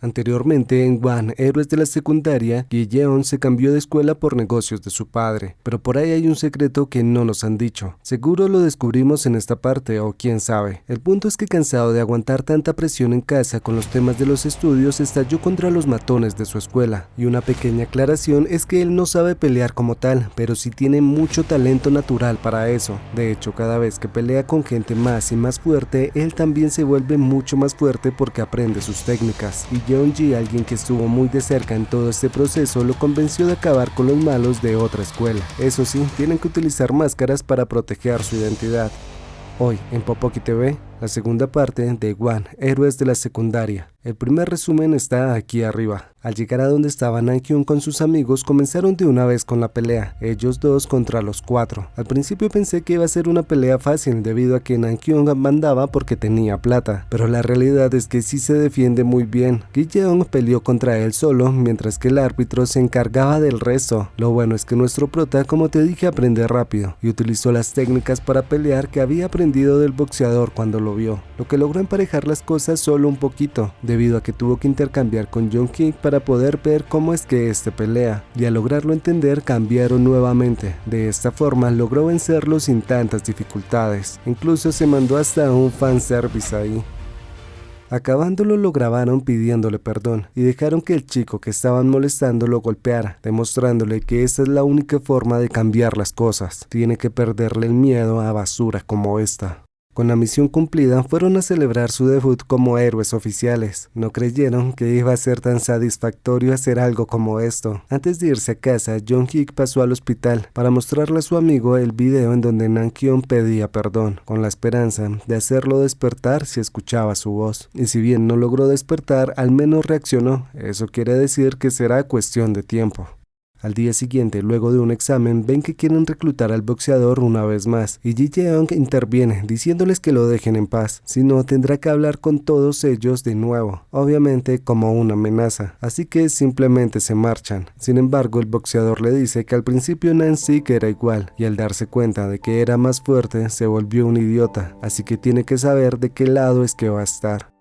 Anteriormente en One, Héroes de la Secundaria, Gi-yeon se cambió de escuela por negocios de su padre, pero por ahí hay un secreto que no nos han dicho. Seguro lo descubrimos en esta parte o quién sabe. El punto es que cansado de aguantar tanta presión en casa con los temas de los estudios, estalló contra los matones de su escuela. Y una pequeña aclaración es que él no sabe pelear como tal, pero sí tiene mucho talento natural para eso. De hecho, cada vez que pelea con gente más y más fuerte, él también se vuelve mucho más fuerte porque aprende sus técnicas. Y Yeon-ji, alguien que estuvo muy de cerca en todo este proceso, lo convenció de acabar con los malos de otra escuela. Eso sí, tienen que utilizar máscaras para proteger su identidad. Hoy en Popoki TV, la segunda parte de One, Héroes de la Secundaria. El primer resumen está aquí arriba. Al llegar a donde estaba Namjoon con sus amigos, comenzaron de una vez con la pelea, ellos dos contra los 4. Al principio pensé que iba a ser una pelea fácil debido a que Namjoon mandaba porque tenía plata, pero la realidad es que sí se defiende muy bien. Gi-yeon peleó contra él solo, mientras que el árbitro se encargaba del resto. Lo bueno es que nuestro prota, como te dije, aprende rápido y utilizó las técnicas para pelear que había aprendido del boxeador cuando lo vio, lo que logró emparejar las cosas solo un poquito, debido a que tuvo que intercambiar con Jungkook para poder ver cómo es que este pelea, y al lograrlo entender cambiaron nuevamente. De esta forma logró vencerlo sin tantas dificultades, incluso se mandó hasta un fanservice ahí. Acabándolo lo grabaron pidiéndole perdón y dejaron que el chico que estaban molestando lo golpeara, demostrándole que esta es la única forma de cambiar las cosas. Tiene que perderle el miedo a basura como esta. Con la misión cumplida, fueron a celebrar su debut como héroes oficiales. No creyeron que iba a ser tan satisfactorio hacer algo como esto. Antes de irse a casa, Jungkook pasó al hospital para mostrarle a su amigo el video en donde Namjoon pedía perdón, con la esperanza de hacerlo despertar si escuchaba su voz. Y si bien no logró despertar, al menos reaccionó. Eso quiere decir que será cuestión de tiempo. Al día siguiente, luego de un examen, ven que quieren reclutar al boxeador una vez más, y Gi-yeon interviene, diciéndoles que lo dejen en paz, si no tendrá que hablar con todos ellos de nuevo, obviamente como una amenaza, así que simplemente se marchan. Sin embargo, el boxeador le dice que al principio Nansik era igual, y al darse cuenta de que era más fuerte, se volvió un idiota, así que tiene que saber de qué lado es que va a estar.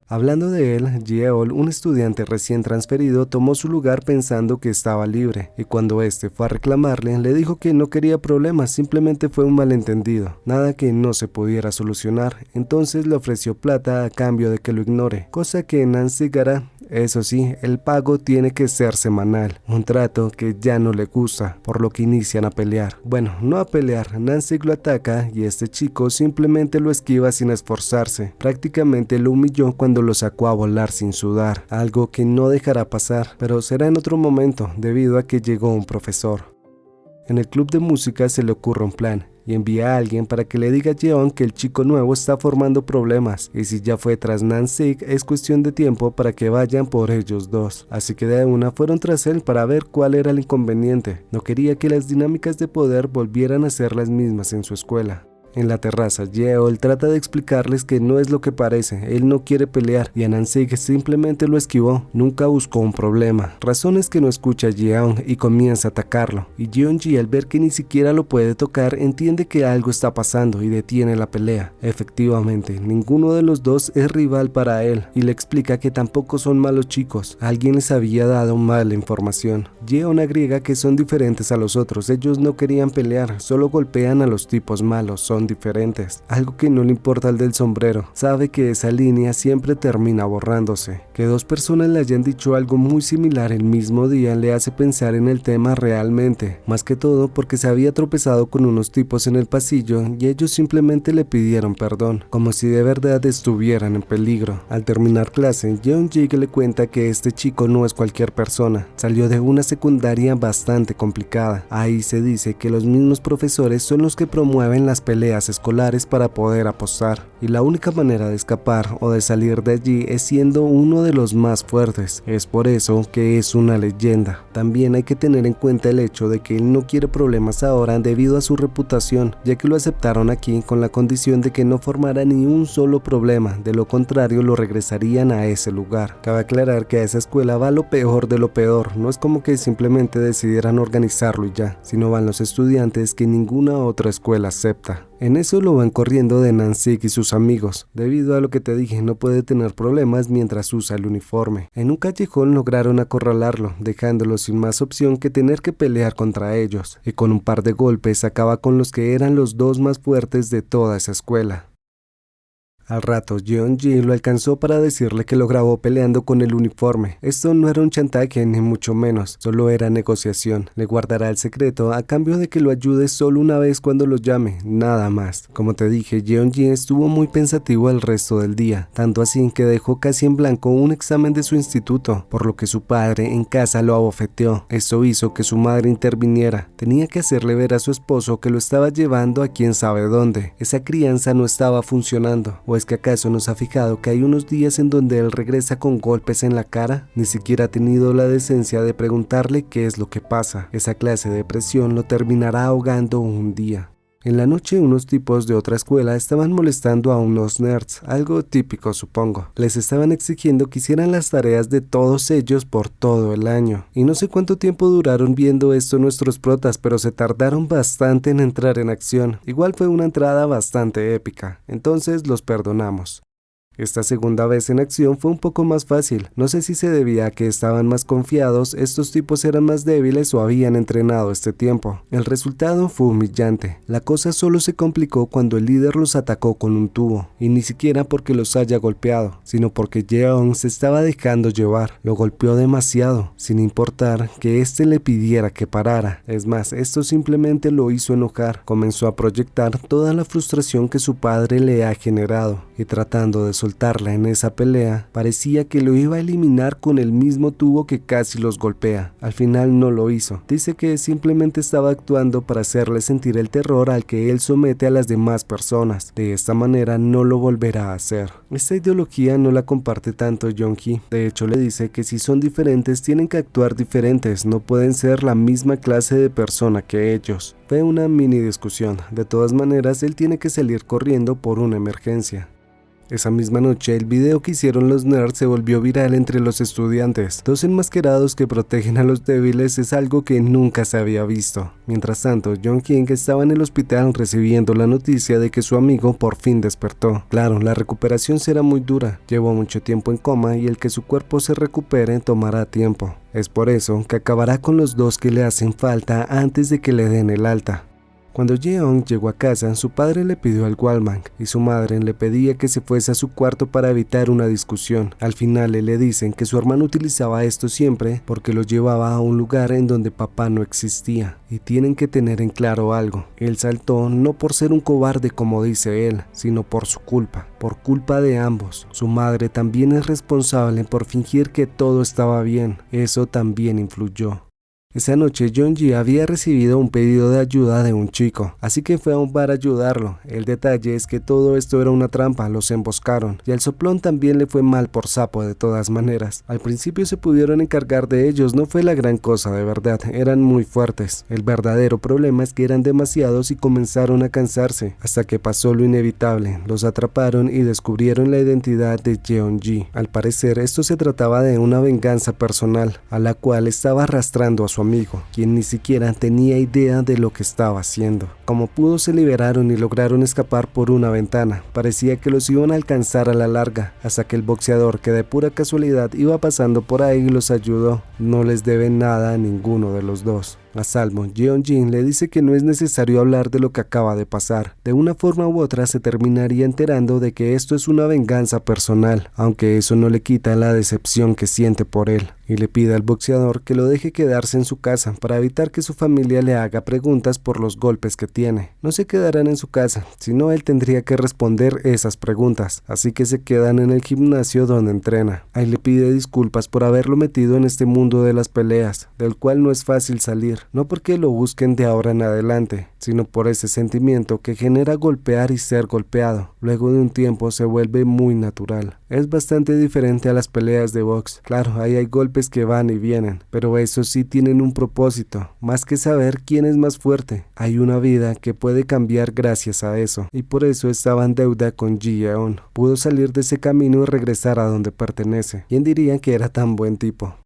Hablando de él, Yeol, un estudiante recién transferido, tomó su lugar pensando que estaba libre, y cuando este fue a reclamarle, le dijo que no quería problemas, simplemente fue un malentendido, nada que no se pudiera solucionar. Entonces le ofreció plata a cambio de que lo ignore, cosa que Nansik hará. Eso sí, el pago tiene que ser semanal, un trato que ya no le gusta, por lo que inician a pelear. Bueno, no a pelear, Nansik lo ataca y este chico simplemente lo esquiva sin esforzarse. Prácticamente lo humilló cuando lo sacó a volar sin sudar, algo que no dejará pasar, pero será en otro momento debido a que llegó un profesor. En el club de música se le ocurre un plan y envía a alguien para que le diga a Yeon que el chico nuevo está formando problemas y si ya fue tras Nansik es cuestión de tiempo para que vayan por ellos dos. Así que de una fueron tras él para ver cuál era el inconveniente. No quería que las dinámicas de poder volvieran a ser las mismas en su escuela. En la terraza, Yeol trata de explicarles que no es lo que parece, él no quiere pelear y Nansik simplemente lo esquivó, nunca buscó un problema. Razones que no escucha Yeon y comienza a atacarlo, y Yeon-ji al ver que ni siquiera lo puede tocar entiende que algo está pasando y detiene la pelea. Efectivamente, ninguno de los dos es rival para él y le explica que tampoco son malos chicos, alguien les había dado mala información. Yeon agrega que son diferentes a los otros, ellos no querían pelear, solo golpean a los tipos malos, son diferentes, algo que no le importa al del sombrero, sabe que esa línea siempre termina borrándose. Que dos personas le hayan dicho algo muy similar el mismo día le hace pensar en el tema realmente, más que todo porque se había tropezado con unos tipos en el pasillo y ellos simplemente le pidieron perdón, como si de verdad estuvieran en peligro. Al terminar clase, Yeon-ji le cuenta que este chico no es cualquier persona, salió de una secundaria bastante complicada. Ahí se dice que los mismos profesores son los que promueven las peleas escolares para poder apostar, y la única manera de escapar o de salir de allí es siendo uno de los más fuertes. Es por eso que es una leyenda. También hay que tener en cuenta el hecho de que él no quiere problemas ahora debido a su reputación, ya que lo aceptaron aquí con la condición de que no formara ni un solo problema, de lo contrario lo regresarían a ese lugar. Cabe aclarar que a esa escuela va lo peor de lo peor, no es como que simplemente decidieran organizarlo y ya, sino van los estudiantes que ninguna otra escuela acepta. En eso lo van corriendo de Nansik y sus amigos. Debido a lo que te dije, no puede tener problemas mientras usa el uniforme. En un callejón lograron acorralarlo, dejándolo sin más opción que tener que pelear contra ellos, y con un par de golpes acaba con los que eran los dos más fuertes de toda esa escuela. Al rato, Jeon-gi lo alcanzó para decirle que lo grabó peleando con el uniforme. Esto no era un chantaje ni mucho menos, solo era negociación. Le guardará el secreto a cambio de que lo ayude solo una vez cuando lo llame, nada más. Como te dije, Jeon-gi estuvo muy pensativo el resto del día, tanto así que dejó casi en blanco un examen de su instituto, por lo que su padre en casa lo abofeteó. Esto hizo que su madre interviniera. Tenía que hacerle ver a su esposo que lo estaba llevando a quién sabe dónde. Esa crianza no estaba funcionando. ¿O es que acaso nos ha fijado que hay unos días en donde él regresa con golpes en la cara? Ni siquiera ha tenido la decencia de preguntarle qué es lo que pasa. Esa clase de presión lo terminará ahogando un día. En la noche unos tipos de otra escuela estaban molestando a unos nerds, algo típico supongo. Les estaban exigiendo que hicieran las tareas de todos ellos por todo el año. Y no sé cuánto tiempo duraron viendo esto nuestros protas, pero se tardaron bastante en entrar en acción. Igual fue una entrada bastante épica, entonces los perdonamos. Esta segunda vez en acción fue un poco más fácil. No sé si se debía a que estaban más confiados, estos tipos eran más débiles o habían entrenado este tiempo. El resultado fue humillante. La cosa solo se complicó cuando el líder los atacó con un tubo, y ni siquiera porque los haya golpeado, sino porque Jeong se estaba dejando llevar. Lo golpeó demasiado, sin importar que éste le pidiera que parara. Es más, esto simplemente lo hizo enojar. Comenzó a proyectar toda la frustración que su padre le ha generado, y tratando de soltarla en esa pelea, parecía que lo iba a eliminar con el mismo tubo que casi los golpea. Al final no lo hizo. Dice que simplemente estaba actuando para hacerle sentir el terror al que él somete a las demás personas. De esta manera no lo volverá a hacer. Esta ideología no la comparte tanto Jeong-gi. De hecho le dice que si son diferentes tienen que actuar diferentes, no pueden ser la misma clase de persona que ellos. Fue una mini discusión. De todas maneras él tiene que salir corriendo por una emergencia. Esa misma noche, el video que hicieron los nerds se volvió viral entre los estudiantes. Dos enmascarados que protegen a los débiles es algo que nunca se había visto. Mientras tanto, Jeong-gi estaba en el hospital recibiendo la noticia de que su amigo por fin despertó. Claro, la recuperación será muy dura. Llevó mucho tiempo en coma y el que su cuerpo se recupere tomará tiempo. Es por eso que acabará con los dos que le hacen falta antes de que le den el alta. Cuando Jeong llegó a casa, su padre le pidió el Walkman y su madre le pedía que se fuese a su cuarto para evitar una discusión. Al final le dicen que su hermano utilizaba esto siempre porque lo llevaba a un lugar en donde papá no existía. Y tienen que tener en claro algo. Él saltó no por ser un cobarde como dice él, sino por su culpa, por culpa de ambos. Su madre también es responsable por fingir que todo estaba bien. Eso también influyó. Esa noche Jeong-gi había recibido un pedido de ayuda de un chico, así que fue a un bar a ayudarlo. El detalle es que todo esto era una trampa, los emboscaron, y al soplón también le fue mal por sapo de todas maneras. Al principio se pudieron encargar de ellos, no fue la gran cosa de verdad, eran muy fuertes. El verdadero problema es que eran demasiados y comenzaron a cansarse, hasta que pasó lo inevitable, los atraparon y descubrieron la identidad de Jeong-gi. Al parecer esto se trataba de una venganza personal, a la cual estaba arrastrando a su amigo, quien ni siquiera tenía idea de lo que estaba haciendo. Como pudo se liberaron y lograron escapar por una ventana. Parecía que los iban a alcanzar a la larga, hasta que el boxeador, que de pura casualidad iba pasando por ahí, los ayudó. No les debe nada a ninguno de los dos. A salvo, Jeong-gi le dice que no es necesario hablar de lo que acaba de pasar. De una forma u otra se terminaría enterando de que esto es una venganza personal, aunque eso no le quita la decepción que siente por él. Y le pide al boxeador que lo deje quedarse en su casa para evitar que su familia le haga preguntas por los golpes que tiene. No se quedarán en su casa, sino él tendría que responder esas preguntas, así que se quedan en el gimnasio donde entrena. Ahí le pide disculpas por haberlo metido en este mundo de las peleas, del cual no es fácil salir, no porque lo busquen de ahora en adelante, sino por ese sentimiento que genera golpear y ser golpeado. Luego de un tiempo se vuelve muy natural. Es bastante diferente a las peleas de box. Claro, ahí hay golpes que van y vienen, pero esos sí tienen un propósito, más que saber quién es más fuerte. Hay una vida que puede cambiar gracias a eso, y por eso estaba en deuda con Ji-yeon. Pudo salir de ese camino y regresar a donde pertenece. ¿Quién diría que era tan buen tipo?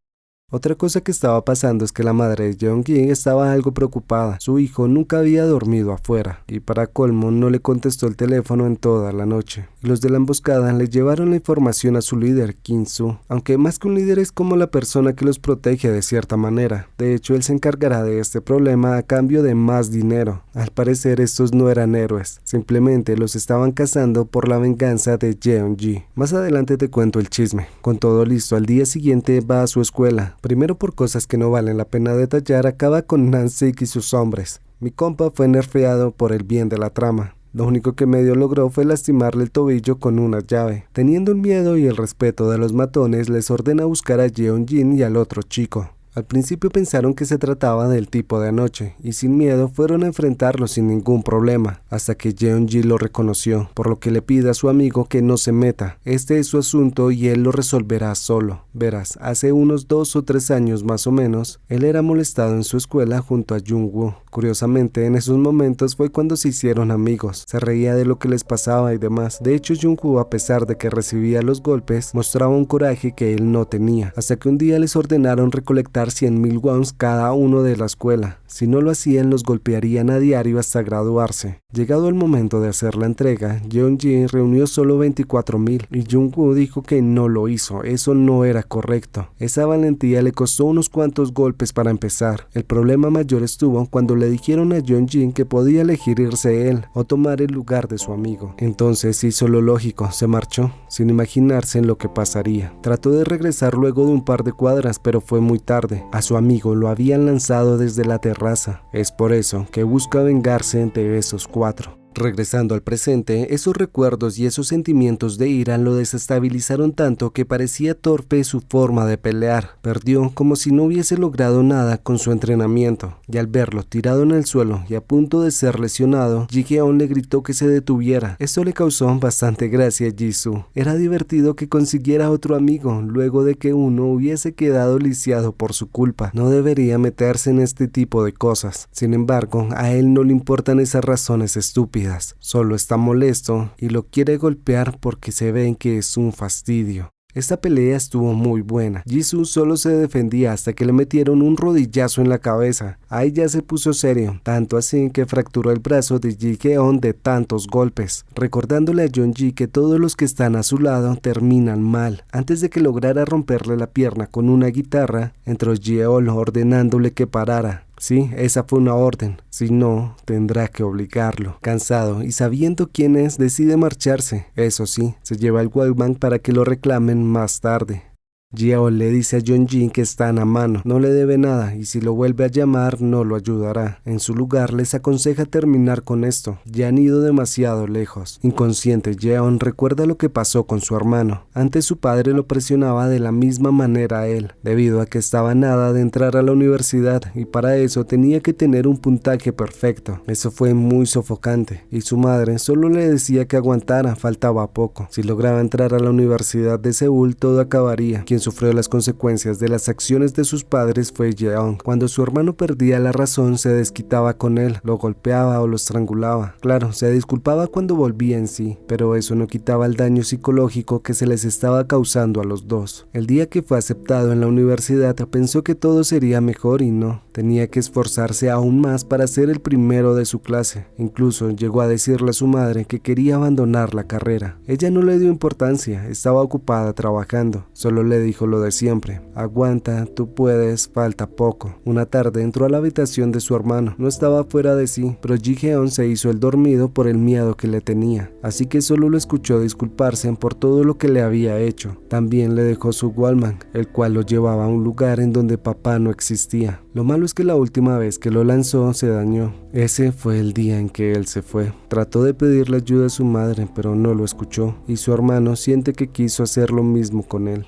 Otra cosa que estaba pasando es que la madre de Jeong-gi estaba algo preocupada. Su hijo nunca había dormido afuera y para colmo no le contestó el teléfono en toda la noche. Los de la emboscada le llevaron la información a su líder, Kim-soo, aunque más que un líder es como la persona que los protege de cierta manera. De hecho, él se encargará de este problema a cambio de más dinero. Al parecer estos no eran héroes, simplemente los estaban cazando por la venganza de Jeong-gi. Más adelante te cuento el chisme. Con todo listo, al día siguiente va a su escuela. Primero por cosas que no valen la pena detallar, acaba con Nansik y sus hombres. Mi compa fue nerfeado por el bien de la trama. Lo único que medio logró fue lastimarle el tobillo con una llave. Teniendo el miedo y el respeto de los matones, les ordena buscar a Jeong-jin y al otro chico. Al principio pensaron que se trataba del tipo de anoche, y sin miedo fueron a enfrentarlo sin ningún problema, hasta que Jeong-ji lo reconoció, por lo que le pide a su amigo que no se meta. Este es su asunto y él lo resolverá solo. Verás, hace unos 2 o 3 años más o menos, él era molestado en su escuela junto a Jung-woo. Curiosamente, en esos momentos fue cuando se hicieron amigos. Se reía de lo que les pasaba y demás. De hecho, Jung-woo, a pesar de que recibía los golpes, mostraba un coraje que él no tenía, hasta que un día les ordenaron recolectar 100,000 wons cada uno de la escuela. Si no lo hacían, los golpearían a diario hasta graduarse. Llegado el momento de hacer la entrega, Jeong-ji reunió solo 24,000 y Jung-woo dijo que no lo hizo, eso no era correcto. Esa valentía le costó unos cuantos golpes para empezar. El problema mayor estuvo cuando le dijeron a Jeong-ji que podía elegir irse él o tomar el lugar de su amigo. Entonces hizo lo lógico, se marchó, sin imaginarse en lo que pasaría. Trató de regresar luego de un par de cuadras, pero fue muy tarde. A su amigo lo habían lanzado desde la terraza. Es por eso que busca vengarse de esos 4. Regresando al presente, esos recuerdos y esos sentimientos de ira lo desestabilizaron tanto que parecía torpe su forma de pelear. Perdió como si no hubiese logrado nada con su entrenamiento, y al verlo tirado en el suelo y a punto de ser lesionado, Ji-Geon le gritó que se detuviera. Esto le causó bastante gracia a Jisoo. Era divertido que consiguiera otro amigo luego de que uno hubiese quedado lisiado por su culpa. No debería meterse en este tipo de cosas. Sin embargo, a él no le importan esas razones estúpidas. Solo está molesto y lo quiere golpear porque se ven que es un fastidio. Esta pelea estuvo muy buena. Jisoo solo se defendía hasta que le metieron un rodillazo en la cabeza. Ahí ya se puso serio, tanto así que fracturó el brazo de Ji-Geon de tantos golpes, recordándole a Jeong-ji que todos los que están a su lado terminan mal. Antes de que lograra romperle la pierna con una guitarra, entró Jeol ordenándole que parara. Sí, esa fue una orden, si no, tendrá que obligarlo. Cansado y sabiendo quién es, decide marcharse. Eso sí, se lleva el Walkman para que lo reclamen más tarde. Jeol le dice a Jeong-ji que están a mano, no le debe nada y si lo vuelve a llamar no lo ayudará. En su lugar les aconseja terminar con esto, ya han ido demasiado lejos. Inconsciente, Jeon recuerda lo que pasó con su hermano. Antes su padre lo presionaba de la misma manera a él, debido a que estaba a nada de entrar a la universidad y para eso tenía que tener un puntaje perfecto. Eso fue muy sofocante y su madre solo le decía que aguantara, faltaba poco. Si lograba entrar a la Universidad de Seúl todo acabaría. Quien sufrió las consecuencias de las acciones de sus padres fue Jeong. Cuando su hermano perdía la razón se desquitaba con él, lo golpeaba o lo estrangulaba. Claro, se disculpaba cuando volvía en sí, pero eso no quitaba el daño psicológico que se les estaba causando a los dos. El día que fue aceptado en la universidad pensó que todo sería mejor y no. Tenía que esforzarse aún más para ser el primero de su clase. Incluso llegó a decirle a su madre que quería abandonar la carrera. Ella no le dio importancia, estaba ocupada trabajando. Solo le dijo lo de siempre: aguanta, tú puedes, falta poco. Una tarde entró a la habitación de su hermano. No estaba fuera de sí, pero Ji-Geon se hizo el dormido por el miedo que le tenía, así que solo lo escuchó disculparse por todo lo que le había hecho. También le dejó su Walkman, el cual lo llevaba a un lugar en donde papá no existía. Lo malo es que la última vez que lo lanzó se dañó. Ese fue el día en que él se fue. Trató de pedirle ayuda a su madre, pero no lo escuchó, y su hermano siente que quiso hacer lo mismo con él.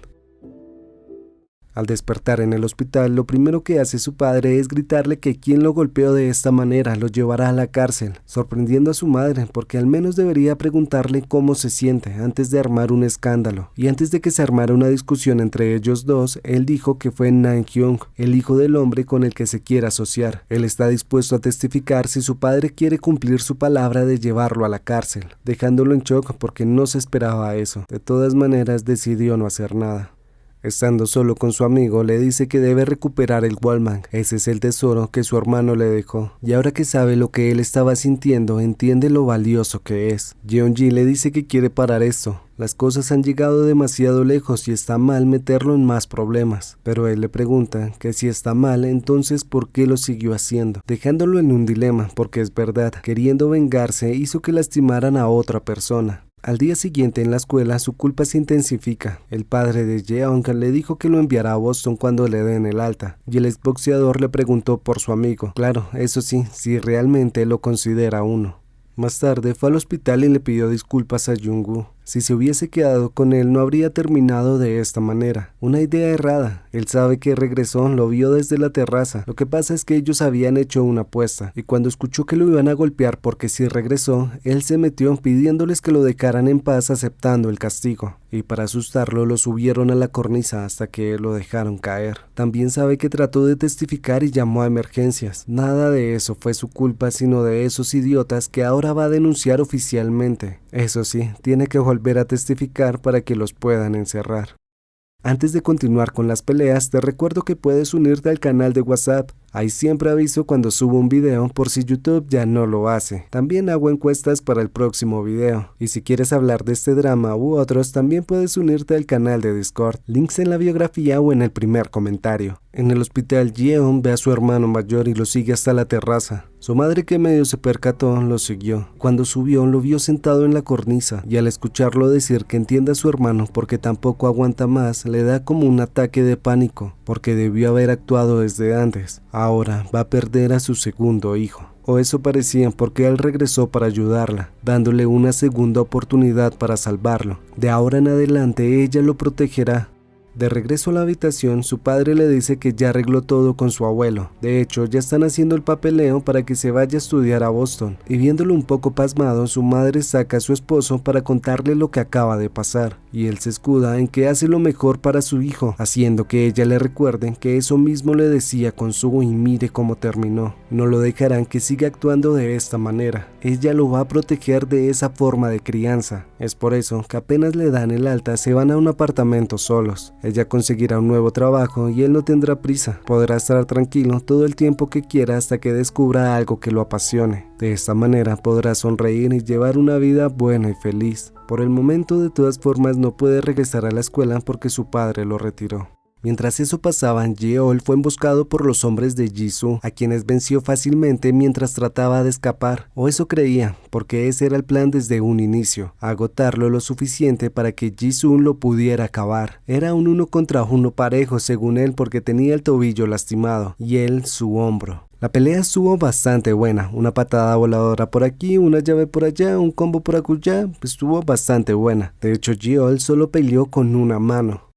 Al despertar en el hospital, lo primero que hace su padre es gritarle que quien lo golpeó de esta manera lo llevará a la cárcel, sorprendiendo a su madre porque al menos debería preguntarle cómo se siente antes de armar un escándalo. Y antes de que se armara una discusión entre ellos dos, él dijo que fue Nam-hyung, el hijo del hombre con el que se quiere asociar. Él está dispuesto a testificar si su padre quiere cumplir su palabra de llevarlo a la cárcel, dejándolo en shock porque no se esperaba eso. De todas maneras decidió no hacer nada. Estando solo con su amigo, le dice que debe recuperar el Walkman. Ese es el tesoro que su hermano le dejó. Y ahora que sabe lo que él estaba sintiendo, entiende lo valioso que es. Jeon-gi le dice que quiere parar esto. Las cosas han llegado demasiado lejos y está mal meterlo en más problemas. Pero él le pregunta que si está mal, entonces ¿por qué lo siguió haciendo? Dejándolo en un dilema, porque es verdad, queriendo vengarse hizo que lastimaran a otra persona. Al día siguiente en la escuela su culpa se intensifica. El padre de Jeong le dijo que lo enviará a Boston cuando le den el alta, y el exboxeador le preguntó por su amigo. Claro, eso sí, si realmente lo considera uno. Más tarde fue al hospital y le pidió disculpas a Jung-woo. Si se hubiese quedado con él no habría terminado de esta manera. Una idea errada. Él sabe que regresó, lo vio desde la terraza. Lo que pasa es que ellos habían hecho una apuesta, y cuando escuchó que lo iban a golpear porque si regresó, él se metió pidiéndoles que lo dejaran en paz aceptando el castigo. Y para asustarlo lo subieron a la cornisa hasta que lo dejaron caer. También sabe que trató de testificar y llamó a emergencias. Nada de eso fue su culpa, sino de esos idiotas que ahora va a denunciar oficialmente. Eso sí, tiene que volver a testificar para que los puedan encerrar. Antes de continuar con las peleas, te recuerdo que puedes unirte al canal de WhatsApp. Ahí siempre aviso cuando subo un video por si YouTube ya no lo hace. También hago encuestas para el próximo video. Y si quieres hablar de este drama u otros, también puedes unirte al canal de Discord. Links en la biografía o en el primer comentario. En el hospital, Jeon ve a su hermano mayor y lo sigue hasta la terraza. Su madre, que medio se percató, lo siguió. Cuando subió, lo vio sentado en la cornisa, y al escucharlo decir que entiende a su hermano porque tampoco aguanta más, le da como un ataque de pánico, porque debió haber actuado desde antes. Ahora va a perder a su segundo hijo. O eso parecía, porque él regresó para ayudarla, dándole una segunda oportunidad para salvarlo. De ahora en adelante ella lo protegerá. De regreso a la habitación, su padre le dice que ya arregló todo con su abuelo. De hecho, ya están haciendo el papeleo para que se vaya a estudiar a Boston. Y viéndolo un poco pasmado, su madre saca a su esposo para contarle lo que acaba de pasar. Y él se escuda en que hace lo mejor para su hijo, haciendo que ella le recuerde que eso mismo le decía con su y mire cómo terminó. No lo dejarán que siga actuando de esta manera. Ella lo va a proteger de esa forma de crianza. Es por eso que apenas le dan el alta se van a un apartamento solos. Ella conseguirá un nuevo trabajo y él no tendrá prisa. Podrá estar tranquilo todo el tiempo que quiera hasta que descubra algo que lo apasione. De esta manera podrá sonreír y llevar una vida buena y feliz. Por el momento, de todas formas, no puede regresar a la escuela porque su padre lo retiró. Mientras eso pasaba, Yeol fue emboscado por los hombres de Jisoo, a quienes venció fácilmente mientras trataba de escapar, o eso creía, porque ese era el plan desde un inicio, agotarlo lo suficiente para que Jisoo lo pudiera acabar. Era un 1 contra 1 parejo según él, porque tenía el tobillo lastimado, y él su hombro. La pelea estuvo bastante buena, una patada voladora por aquí, una llave por allá, un combo por acullá, estuvo bastante buena. De hecho, Yeol solo peleó con una mano.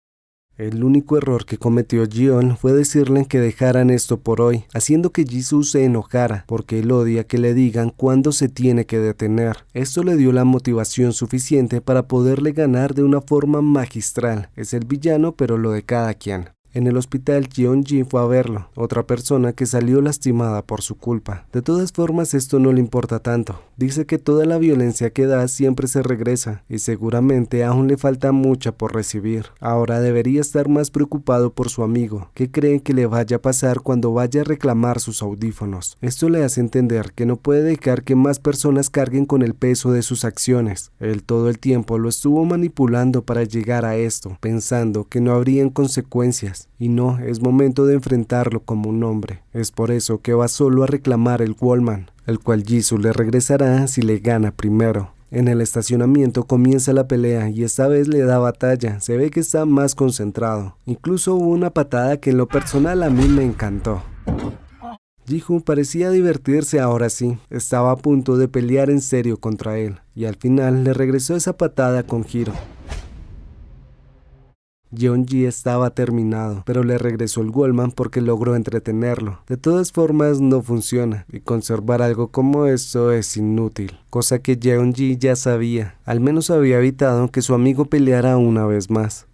El único error que cometió Jeon fue decirle que dejaran esto por hoy, haciendo que Jisoo se enojara, porque él odia que le digan cuándo se tiene que detener. Esto le dio la motivación suficiente para poderle ganar de una forma magistral. Es el villano, pero lo de cada quien. En el hospital, Jeon-gi fue a verlo, otra persona que salió lastimada por su culpa. De todas formas, esto no le importa tanto. Dice que toda la violencia que da siempre se regresa, y seguramente aún le falta mucha por recibir. Ahora debería estar más preocupado por su amigo. ¿Qué cree que le vaya a pasar cuando vaya a reclamar sus audífonos? Esto le hace entender que no puede dejar que más personas carguen con el peso de sus acciones. Él todo el tiempo lo estuvo manipulando para llegar a esto, pensando que no habrían consecuencias. Y no, es momento de enfrentarlo como un hombre. Es por eso que va solo a reclamar el Walkman, el cual Jisoo le regresará si le gana primero. En el estacionamiento comienza la pelea y esta vez le da batalla, se ve que está más concentrado. Incluso hubo una patada que en lo personal a mí me encantó. Ji-hoon parecía divertirse ahora sí, estaba a punto de pelear en serio contra él, y al final le regresó esa patada con giro. Jeon-gi estaba terminado, pero le regresó el Walkman porque logró entretenerlo. De todas formas no funciona, y conservar algo como esto es inútil, cosa que Jeon-gi ya sabía. Al menos había evitado que su amigo peleara una vez más.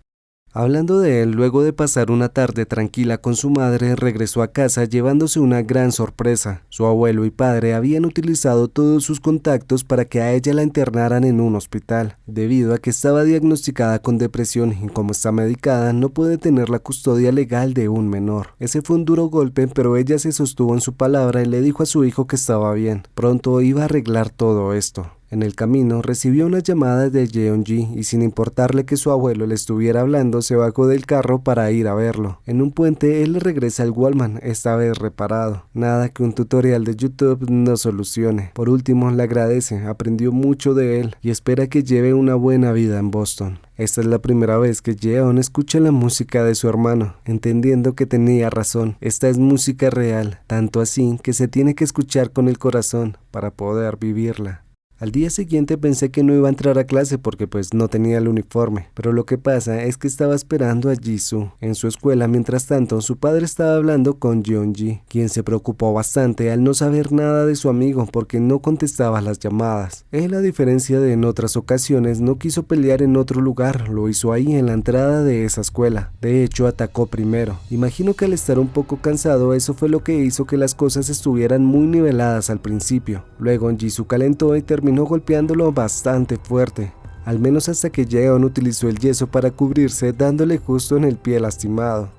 Hablando de él, luego de pasar una tarde tranquila con su madre, regresó a casa llevándose una gran sorpresa. Su abuelo y padre habían utilizado todos sus contactos para que a ella la internaran en un hospital, debido a que estaba diagnosticada con depresión y como está medicada no puede tener la custodia legal de un menor. Ese fue un duro golpe, pero ella se sostuvo en su palabra y le dijo a su hijo que estaba bien. Pronto iba a arreglar todo esto. En el camino recibió una llamada de Jeon-gi y sin importarle que su abuelo le estuviera hablando se bajó del carro para ir a verlo. En un puente él le regresa al Walkman, esta vez reparado. Nada que un tutorial de YouTube no solucione. Por último le agradece, aprendió mucho de él y espera que lleve una buena vida en Boston. Esta es la primera vez que Jeon escucha la música de su hermano, entendiendo que tenía razón. Esta es música real, tanto así que se tiene que escuchar con el corazón para poder vivirla. Al día siguiente pensé que no iba a entrar a clase porque pues no tenía el uniforme, pero lo que pasa es que estaba esperando a Jisoo en su escuela. Mientras tanto, su padre estaba hablando con Jeon-gi, quien se preocupó bastante al no saber nada de su amigo porque no contestaba las llamadas. Él, a diferencia de en otras ocasiones, no quiso pelear en otro lugar, lo hizo ahí en la entrada de esa escuela. De hecho, atacó primero. Imagino que al estar un poco cansado, eso fue lo que hizo que las cosas estuvieran muy niveladas al principio. Luego Jisoo calentó y terminó golpeándolo bastante fuerte, al menos hasta que Jeon utilizó el yeso para cubrirse, dándole justo en el pie lastimado.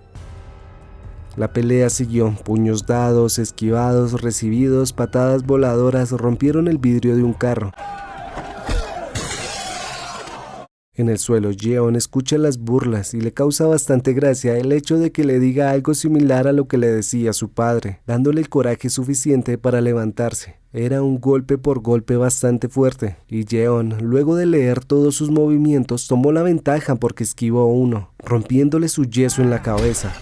La pelea siguió, puños dados, esquivados, recibidos, patadas voladoras rompieron el vidrio de un carro. En el suelo, Jeon escucha las burlas y le causa bastante gracia el hecho de que le diga algo similar a lo que le decía su padre, dándole el coraje suficiente para levantarse. Era un golpe por golpe bastante fuerte, y Jeon, luego de leer todos sus movimientos, tomó la ventaja porque esquivó uno, rompiéndole su yeso en la cabeza.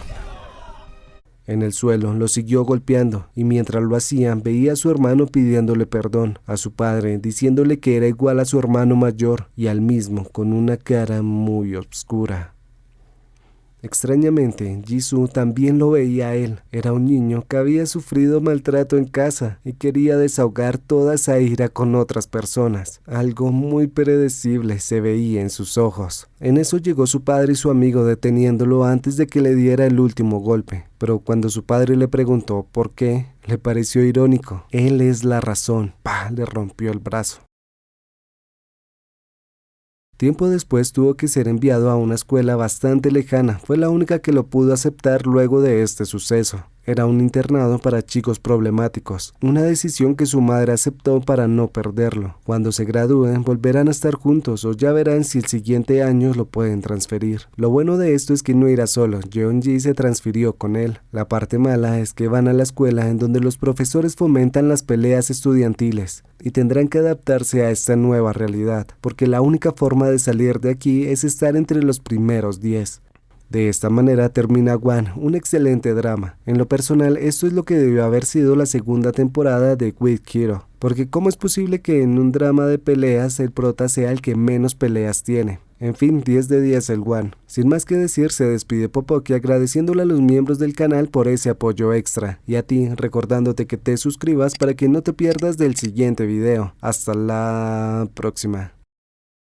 En el suelo lo siguió golpeando y mientras lo hacía veía a su hermano pidiéndole perdón, a su padre diciéndole que era igual a su hermano mayor y al mismo con una cara muy oscura. Extrañamente, Jisoo también lo veía a él. Era un niño que había sufrido maltrato en casa y quería desahogar toda esa ira con otras personas. Algo muy predecible se veía en sus ojos. En eso llegó su padre y su amigo deteniéndolo antes de que le diera el último golpe. Pero cuando su padre le preguntó por qué, le pareció irónico. Él es la razón. ¡Pah! Le rompió el brazo. Tiempo después tuvo que ser enviado a una escuela bastante lejana. Fue la única que lo pudo aceptar luego de este suceso. Era un internado para chicos problemáticos, una decisión que su madre aceptó para no perderlo. Cuando se gradúen volverán a estar juntos o ya verán si el siguiente año lo pueden transferir. Lo bueno de esto es que no irá solo, Jeon-gi se transfirió con él. La parte mala es que van a la escuela en donde los profesores fomentan las peleas estudiantiles y tendrán que adaptarse a esta nueva realidad, porque la única forma de salir de aquí es estar entre los primeros 10. De esta manera termina One, un excelente drama. En lo personal, esto es lo que debió haber sido la segunda temporada de With Hero, porque ¿cómo es posible que en un drama de peleas el prota sea el que menos peleas tiene? En fin, 10 de 10 el One. Sin más que decir, se despide Popoki agradeciéndole a los miembros del canal por ese apoyo extra, y a ti recordándote que te suscribas para que no te pierdas del siguiente video. Hasta la próxima.